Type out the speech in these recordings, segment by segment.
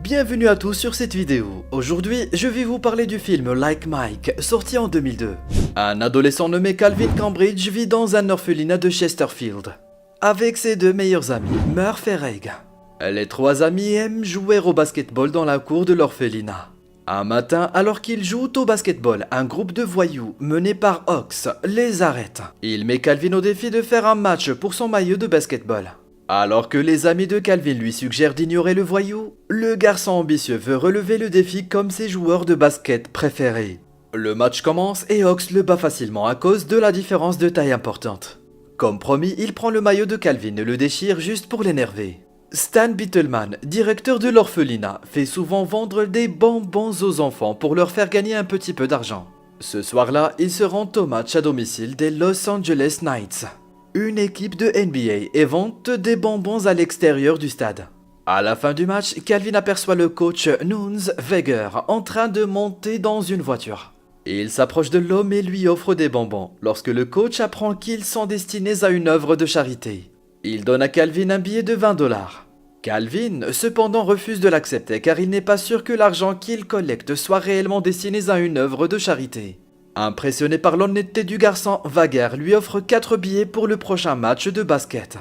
Bienvenue à tous sur cette vidéo. Aujourd'hui, je vais vous parler du film Like Mike, sorti en 2002. Un adolescent nommé Calvin Cambridge vit dans un orphelinat de Chesterfield, avec ses deux meilleurs amis, Murph et Reg. Les trois amis aiment jouer au basketball dans la cour de l'orphelinat. Un matin, alors qu'ils jouent au basketball, un groupe de voyous, mené par Ox, les arrête. Il met Calvin au défi de faire un match pour son maillot de basketball. Alors que les amis de Calvin lui suggèrent d'ignorer le voyou, le garçon ambitieux veut relever le défi comme ses joueurs de basket préférés. Le match commence et Ox le bat facilement à cause de la différence de taille importante. Comme promis, il prend le maillot de Calvin et le déchire juste pour l'énerver. Stan Bittleman, directeur de l'orphelinat, fait souvent vendre des bonbons aux enfants pour leur faire gagner un petit peu d'argent. Ce soir-là, il se rend au match à domicile des Los Angeles Knights, une équipe de NBA, et vente des bonbons à l'extérieur du stade. À la fin du match, Calvin aperçoit le coach Nunes Weger en train de monter dans une voiture. Il s'approche de l'homme et lui offre des bonbons, lorsque le coach apprend qu'ils sont destinés à une œuvre de charité. Il donne à Calvin un billet de $20. Calvin, cependant, refuse de l'accepter car il n'est pas sûr que l'argent qu'il collecte soit réellement destiné à une œuvre de charité. Impressionné par l'honnêteté du garçon, Weger lui offre 4 billets pour le prochain match de basket.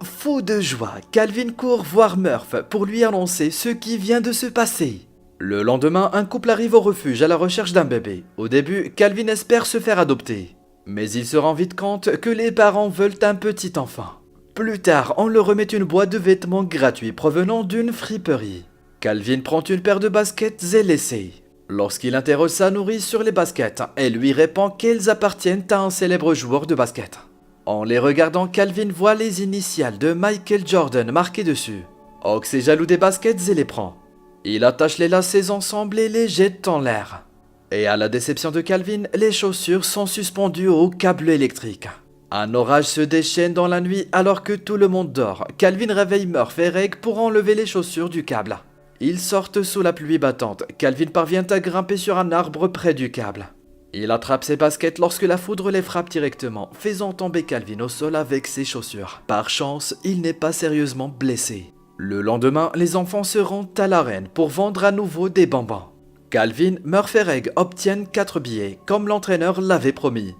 Fou de joie, Calvin court voir Murph pour lui annoncer ce qui vient de se passer. Le lendemain, un couple arrive au refuge à la recherche d'un bébé. Au début, Calvin espère se faire adopter, mais il se rend vite compte que les parents veulent un petit enfant. Plus tard, on leur remet une boîte de vêtements gratuits provenant d'une friperie. Calvin prend une paire de baskets et l'essaye. Lorsqu'il interroge sa nourrice sur les baskets, elle lui répond qu'elles appartiennent à un célèbre joueur de basket. En les regardant, Calvin voit les initiales de Michael Jordan marquées dessus. Ox est jaloux des baskets et les prend. Il attache les lacets ensemble et les jette en l'air. Et à la déception de Calvin, les chaussures sont suspendues au câble électrique. Un orage se déchaîne dans la nuit alors que tout le monde dort. Calvin réveille Murph et Reg pour enlever les chaussures du câble. Ils sortent sous la pluie battante. Calvin parvient à grimper sur un arbre près du câble. Il attrape ses baskets lorsque la foudre les frappe directement, faisant tomber Calvin au sol avec ses chaussures. Par chance, il n'est pas sérieusement blessé. Le lendemain, les enfants se rendent à l'arène pour vendre à nouveau des bonbons. Calvin, Murph et Reg obtiennent 4 billets, comme l'entraîneur l'avait promis.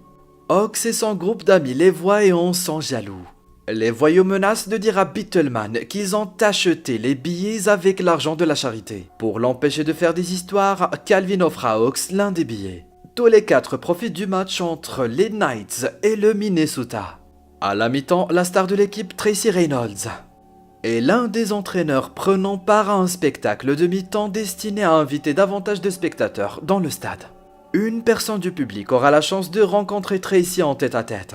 Ox et son groupe d'amis les voient et en sont jaloux. Les voyous menacent de dire à Bittleman qu'ils ont acheté les billets avec l'argent de la charité. Pour l'empêcher de faire des histoires, Calvin offre à Ox l'un des billets. Tous les 4 profitent du match entre les Knights et le Minnesota. À la mi-temps, la star de l'équipe, Tracy Reynolds, est l'un des entraîneurs prenant part à un spectacle de mi-temps destiné à inviter davantage de spectateurs dans le stade. Une personne du public aura la chance de rencontrer Tracy en tête-à-tête.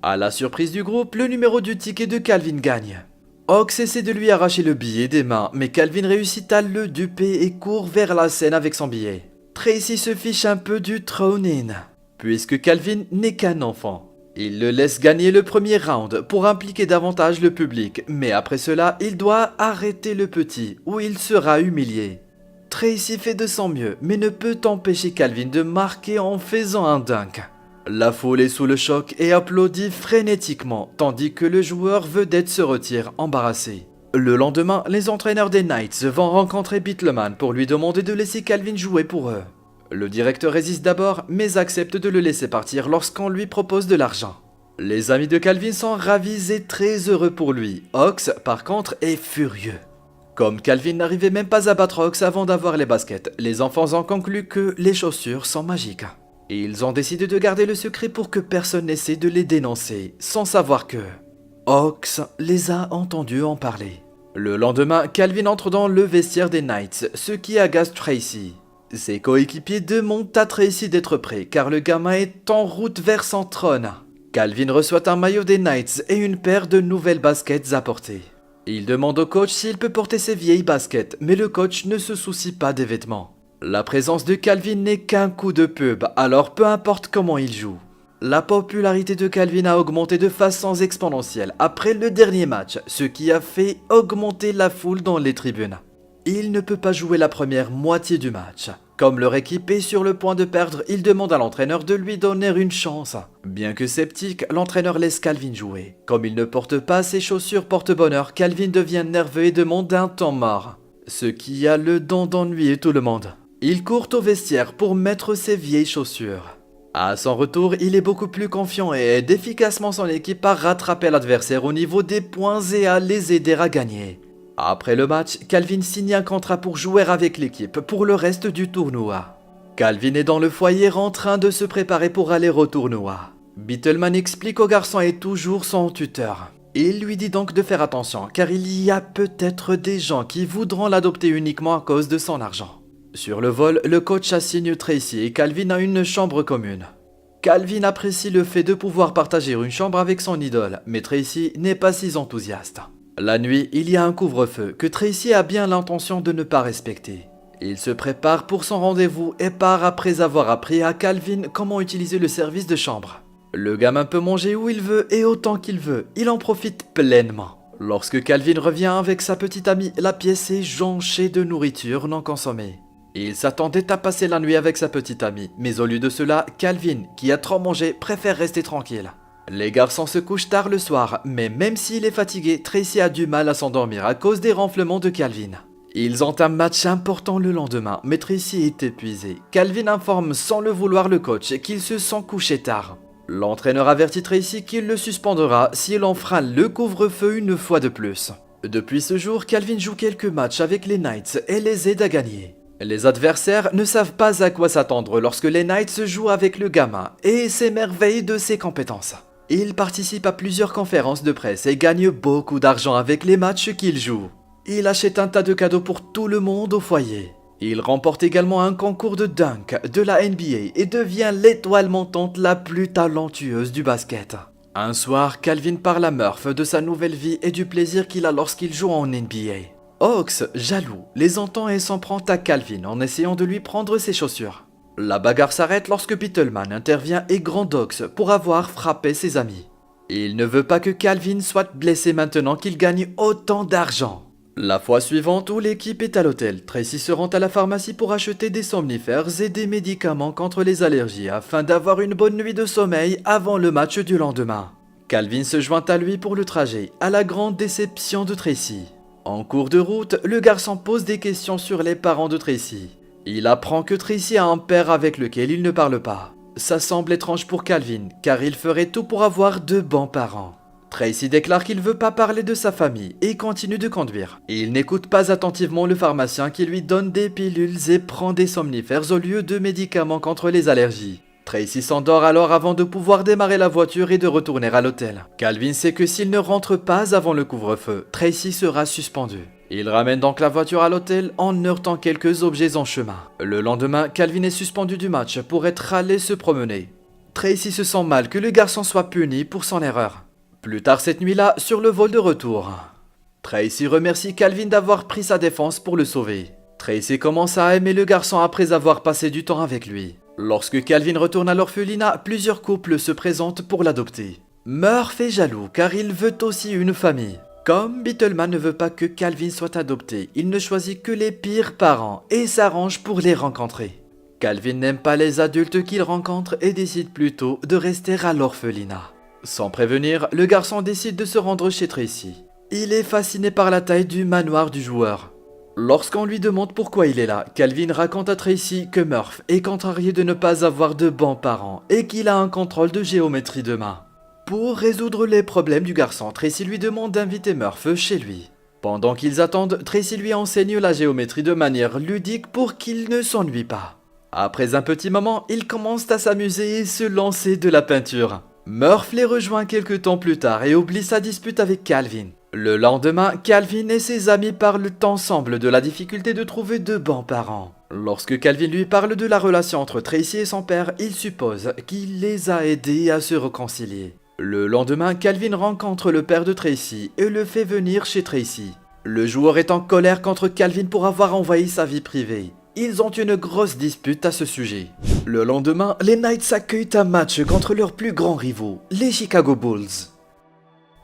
À la surprise du groupe, le numéro du ticket de Calvin gagne. Ox essaie de lui arracher le billet des mains, mais Calvin réussit à le duper et court vers la scène avec son billet. Tracy se fiche un peu du throw-in, puisque Calvin n'est qu'un enfant. Il le laisse gagner le premier round pour impliquer davantage le public, mais après cela, il doit arrêter le petit, où il sera humilié. Tracy fait de son mieux, mais ne peut empêcher Calvin de marquer en faisant un dunk. La foule est sous le choc et applaudit frénétiquement, tandis que le joueur vedette se retire embarrassé. Le lendemain, les entraîneurs des Knights vont rencontrer Bittleman pour lui demander de laisser Calvin jouer pour eux. Le directeur résiste d'abord, mais accepte de le laisser partir lorsqu'on lui propose de l'argent. Les amis de Calvin sont ravis et très heureux pour lui. Ox, par contre, est furieux. Comme Calvin n'arrivait même pas à battre Ox avant d'avoir les baskets, les enfants ont conclu que les chaussures sont magiques. Ils ont décidé de garder le secret pour que personne n'essaie de les dénoncer, sans savoir que Ox les a entendus en parler. Le lendemain, Calvin entre dans le vestiaire des Knights, ce qui agace Tracy. Ses coéquipiers demandent à Tracy d'être prêt, car le gamin est en route vers son trône. Calvin reçoit un maillot des Knights et une paire de nouvelles baskets à porter. Il demande au coach s'il peut porter ses vieilles baskets, mais le coach ne se soucie pas des vêtements. La présence de Calvin n'est qu'un coup de pub, alors peu importe comment il joue. La popularité de Calvin a augmenté de façon exponentielle après le dernier match, ce qui a fait augmenter la foule dans les tribunes. Il ne peut pas jouer la première moitié du match. Comme leur équipe est sur le point de perdre, il demande à l'entraîneur de lui donner une chance. Bien que sceptique, l'entraîneur laisse Calvin jouer. Comme il ne porte pas ses chaussures porte-bonheur, Calvin devient nerveux et demande un temps mort. ce qui a le don d'ennuyer tout le monde. Il court au vestiaire pour mettre ses vieilles chaussures. À son retour, il est beaucoup plus confiant et aide efficacement son équipe à rattraper l'adversaire au niveau des points et à les aider à gagner. Après le match, Calvin signe un contrat pour jouer avec l'équipe pour le reste du tournoi. Calvin est dans le foyer en train de se préparer pour aller au tournoi. Beetleman explique au garçon et toujours son tuteur. Il lui dit donc de faire attention car il y a peut-être des gens qui voudront l'adopter uniquement à cause de son argent. Sur le vol, le coach assigne Tracy et Calvin à une chambre commune. Calvin apprécie le fait de pouvoir partager une chambre avec son idole, mais Tracy n'est pas si enthousiaste. La nuit, il y a un couvre-feu que Tracy a bien l'intention de ne pas respecter. Il se prépare pour son rendez-vous et part après avoir appris à Calvin comment utiliser le service de chambre. Le gamin peut manger où il veut et autant qu'il veut, il en profite pleinement. Lorsque Calvin revient avec sa petite amie, la pièce est jonchée de nourriture non consommée. Il s'attendait à passer la nuit avec sa petite amie, mais au lieu de cela, Calvin, qui a trop mangé, préfère rester tranquille. Les garçons se couchent tard le soir, mais même s'il est fatigué, Tracy a du mal à s'endormir à cause des ronflements de Calvin. Ils ont un match important le lendemain, mais Tracy est épuisé. Calvin informe sans le vouloir le coach qu'il se sent couché tard. L'entraîneur avertit Tracy qu'il le suspendra s'il enfreint le couvre-feu une fois de plus. Depuis ce jour, Calvin joue quelques matchs avec les Knights et les aide à gagner. Les adversaires ne savent pas à quoi s'attendre lorsque les Knights jouent avec le gamin et s'émerveillent de ses compétences. Il participe à plusieurs conférences de presse et gagne beaucoup d'argent avec les matchs qu'il joue. Il achète un tas de cadeaux pour tout le monde au foyer. Il remporte également un concours de dunk de la NBA et devient l'étoile montante la plus talentueuse du basket. Un soir, Calvin parle à Murph de sa nouvelle vie et du plaisir qu'il a lorsqu'il joue en NBA. Hawks, jaloux, les entend et s'en prend à Calvin en essayant de lui prendre ses chaussures. La bagarre s'arrête lorsque Beetleman intervient et gronde Hawks pour avoir frappé ses amis. Il ne veut pas que Calvin soit blessé maintenant qu'il gagne autant d'argent. La fois suivante où l'équipe est à l'hôtel, Tracy se rend à la pharmacie pour acheter des somnifères et des médicaments contre les allergies afin d'avoir une bonne nuit de sommeil avant le match du lendemain. Calvin se joint à lui pour le trajet, à la grande déception de Tracy. En cours de route, le garçon pose des questions sur les parents de Tracy. Il apprend que Tracy a un père avec lequel il ne parle pas. Ça semble étrange pour Calvin, car il ferait tout pour avoir de bons parents. Tracy déclare qu'il ne veut pas parler de sa famille et continue de conduire. Il n'écoute pas attentivement le pharmacien qui lui donne des pilules et prend des somnifères au lieu de médicaments contre les allergies. Tracy s'endort alors avant de pouvoir démarrer la voiture et de retourner à l'hôtel. Calvin sait que s'il ne rentre pas avant le couvre-feu, Tracy sera suspendu. Il ramène donc la voiture à l'hôtel en heurtant quelques objets en chemin. Le lendemain, Calvin est suspendu du match pour être allé se promener. Tracy se sent mal que le garçon soit puni pour son erreur. Plus tard cette nuit-là, sur le vol de retour, Tracy remercie Calvin d'avoir pris sa défense pour le sauver. Tracy commence à aimer le garçon après avoir passé du temps avec lui. Lorsque Calvin retourne à l'orphelinat, plusieurs couples se présentent pour l'adopter. Murph est jaloux car il veut aussi une famille. Comme Beetleman ne veut pas que Calvin soit adopté, il ne choisit que les pires parents et s'arrange pour les rencontrer. Calvin n'aime pas les adultes qu'il rencontre et décide plutôt de rester à l'orphelinat. Sans prévenir, le garçon décide de se rendre chez Tracy. Il est fasciné par la taille du manoir du joueur. Lorsqu'on lui demande pourquoi il est là, Calvin raconte à Tracy que Murph est contrarié de ne pas avoir de bons parents et qu'il a un contrôle de géométrie de main. Pour résoudre les problèmes du garçon, Tracy lui demande d'inviter Murph chez lui. Pendant qu'ils attendent, Tracy lui enseigne la géométrie de manière ludique pour qu'il ne s'ennuie pas. Après un petit moment, ils commencent à s'amuser et se lancer de la peinture. Murph les rejoint quelques temps plus tard et oublie sa dispute avec Calvin. Le lendemain, Calvin et ses amis parlent ensemble de la difficulté de trouver de bons parents. Lorsque Calvin lui parle de la relation entre Tracy et son père, il suppose qu'il les a aidés à se réconcilier. Le lendemain, Calvin rencontre le père de Tracy et le fait venir chez Tracy. Le joueur est en colère contre Calvin pour avoir envahi sa vie privée. Ils ont une grosse dispute à ce sujet. Le lendemain, les Knights accueillent un match contre leurs plus grands rivaux, les Chicago Bulls.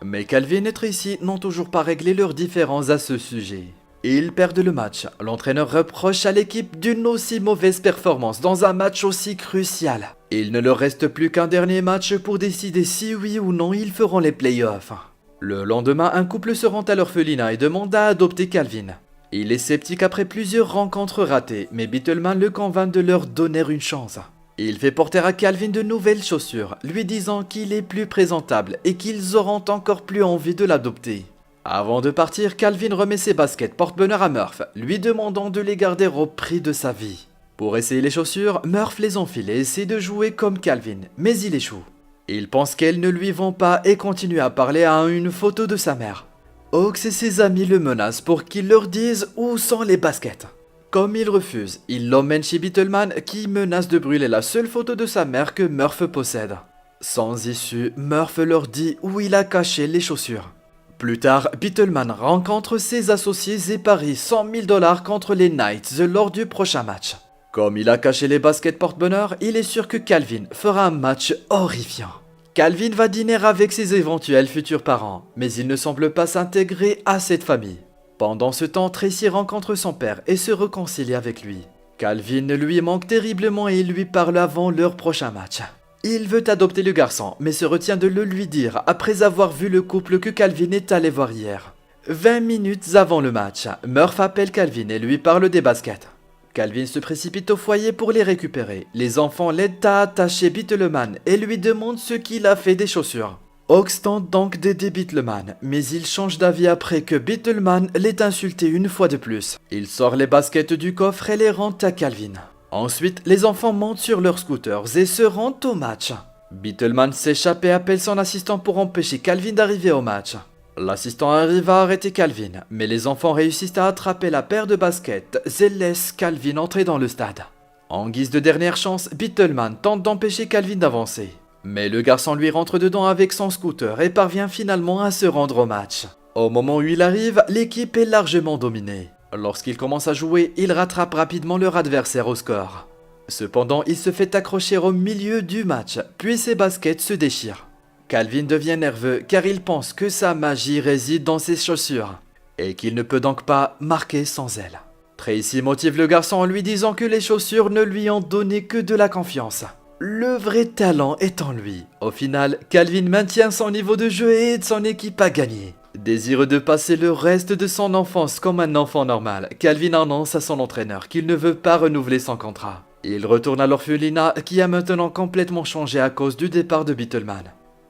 Mais Calvin et Tracy n'ont toujours pas réglé leurs différends à ce sujet. Ils perdent le match. L'entraîneur reproche à l'équipe d'une aussi mauvaise performance dans un match aussi crucial. Il ne leur reste plus qu'un dernier match pour décider si oui ou non ils feront les playoffs. Le lendemain, un couple se rend à l'orphelinat et demande à adopter Calvin. Il est sceptique après plusieurs rencontres ratées, mais Beetleman le convainc de leur donner une chance. Il fait porter à Calvin de nouvelles chaussures, lui disant qu'il est plus présentable et qu'ils auront encore plus envie de l'adopter. Avant de partir, Calvin remet ses baskets porte-bonheur à Murph, lui demandant de les garder au prix de sa vie. Pour essayer les chaussures, Murph les enfile et essaie de jouer comme Calvin, mais il échoue. Il pense qu'elles ne lui vont pas et continue à parler à une photo de sa mère. Ox et ses amis le menacent pour qu'il leur dise où sont les baskets. Comme il refuse, il l'emmène chez Beetleman qui menace de brûler la seule photo de sa mère que Murph possède. Sans issue, Murph leur dit où il a caché les chaussures. Plus tard, Beetleman rencontre ses associés et parie $100 000 contre les Knights lors du prochain match. Comme il a caché les baskets porte-bonheur, il est sûr que Calvin fera un match horrifiant. Calvin va dîner avec ses éventuels futurs parents, mais il ne semble pas s'intégrer à cette famille. Pendant ce temps, Tracy rencontre son père et se réconcilie avec lui. Calvin lui manque terriblement et il lui parle avant leur prochain match. Il veut adopter le garçon, mais se retient de le lui dire après avoir vu le couple que Calvin est allé voir hier. 20 minutes avant le match, Murph appelle Calvin et lui parle des baskets. Calvin se précipite au foyer pour les récupérer. Les enfants l'aident à attacher Beetleman et lui demandent ce qu'il a fait des chaussures. Ox tente donc d'aider Beetleman, mais il change d'avis après que Beetleman l'ait insulté une fois de plus. Il sort les baskets du coffre et les rend à Calvin. Ensuite, les enfants montent sur leurs scooters et se rendent au match. Beetleman s'échappe et appelle son assistant pour empêcher Calvin d'arriver au match. L'assistant arrive à arrêter Calvin, mais les enfants réussissent à attraper la paire de baskets et laissent Calvin entrer dans le stade. En guise de dernière chance, Beetleman tente d'empêcher Calvin d'avancer. Mais le garçon lui rentre dedans avec son scooter et parvient finalement à se rendre au match. Au moment où il arrive, l'équipe est largement dominée. Lorsqu'il commence à jouer, il rattrape rapidement leur adversaire au score. Cependant, il se fait accrocher au milieu du match, puis ses baskets se déchirent. Calvin devient nerveux car il pense que sa magie réside dans ses chaussures et qu'il ne peut donc pas marquer sans elles. Tracy motive le garçon en lui disant que les chaussures ne lui ont donné que de la confiance. Le vrai talent est en lui. Au final, Calvin maintient son niveau de jeu et aide son équipe à gagner. Désireux de passer le reste de son enfance comme un enfant normal, Calvin annonce à son entraîneur qu'il ne veut pas renouveler son contrat. Il retourne à l'orphelinat qui a maintenant complètement changé à cause du départ de Beetleman.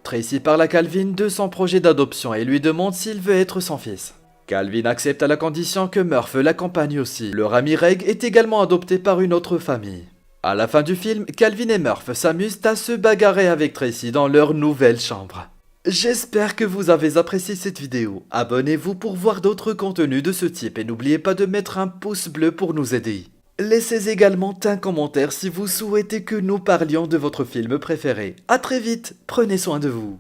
Tracy parle à Calvin de son projet d'adoption et lui demande s'il veut être son fils. Calvin accepte à la condition que Murph l'accompagne aussi. Leur ami Reg est également adopté par une autre famille. À la fin du film, Calvin et Murph s'amusent à se bagarrer avec Tracy dans leur nouvelle chambre. J'espère que vous avez apprécié cette vidéo. Abonnez-vous pour voir d'autres contenus de ce type et n'oubliez pas de mettre un pouce bleu pour nous aider. Laissez également un commentaire si vous souhaitez que nous parlions de votre film préféré. A très vite, prenez soin de vous.